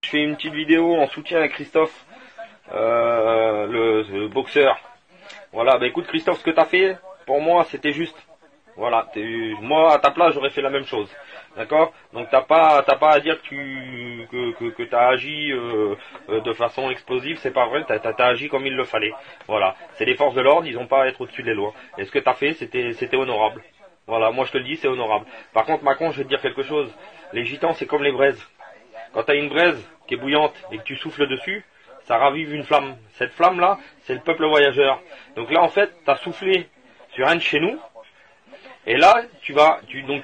Je fais une petite vidéo en soutien à Christophe, le boxeur. Voilà, bah écoute Christophe, ce que tu as fait, pour moi c'était juste. Voilà, moi à ta place j'aurais fait la même chose. D'accord? Donc t'as pas à dire que tu as agi de façon explosive, c'est pas vrai, t'as agi comme il le fallait. Voilà, c'est les forces de l'ordre, ils ont pas à être au-dessus des lois. Et ce que tu as fait, c'était honorable. Voilà, moi je te le dis, c'est honorable. Par contre Macron, je vais te dire quelque chose. Les gitans, c'est comme les braises. Quand tu as une braise qui est bouillante et que tu souffles dessus, ça ravive une flamme. Cette flamme-là, c'est le peuple voyageur. Donc là, en fait, tu as soufflé sur un de chez nous, et là,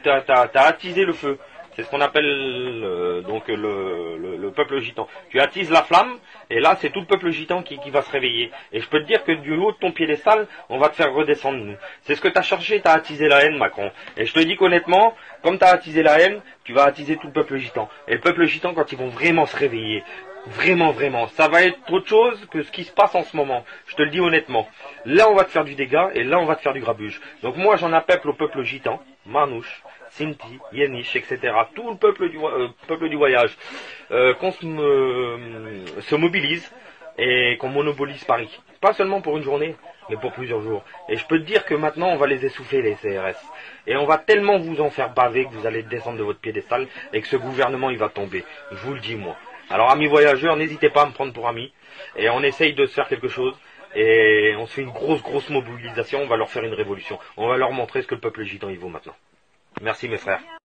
t'as attisé le feu. C'est ce qu'on appelle le peuple gitan. Tu attises la flamme, et là, c'est tout le peuple gitan qui va se réveiller. Et je peux te dire que du haut de ton piédestal, on va te faire redescendre, nous. C'est ce que t'as cherché, t'as attisé la haine, Macron. Et je te dis qu'honnêtement, comme t'as attisé la haine, tu vas attiser tout le peuple gitan. Et le peuple gitan, quand ils vont vraiment se réveiller, vraiment, vraiment, ça va être autre chose que ce qui se passe en ce moment. Je te le dis honnêtement. Là, on va te faire du dégât, et là, on va te faire du grabuge. Donc moi, j'en appelle au peuple gitan, Manouche, Sinti, Yéniche, etc. Tout le peuple du voyage, qu'on se mobilise et qu'on monopolise Paris. Pas seulement pour une journée, mais pour plusieurs jours. Et je peux te dire que maintenant, on va les essouffler, les CRS. Et on va tellement vous en faire baver que vous allez descendre de votre piédestal et que ce gouvernement, il va tomber. Je vous le dis, moi. Alors, amis voyageurs, n'hésitez pas à me prendre pour ami. Et on essaye de se faire quelque chose. Et on se fait une grosse mobilisation. On va leur faire une révolution. On va leur montrer ce que le peuple gitan, il vaut maintenant. Merci, mes frères.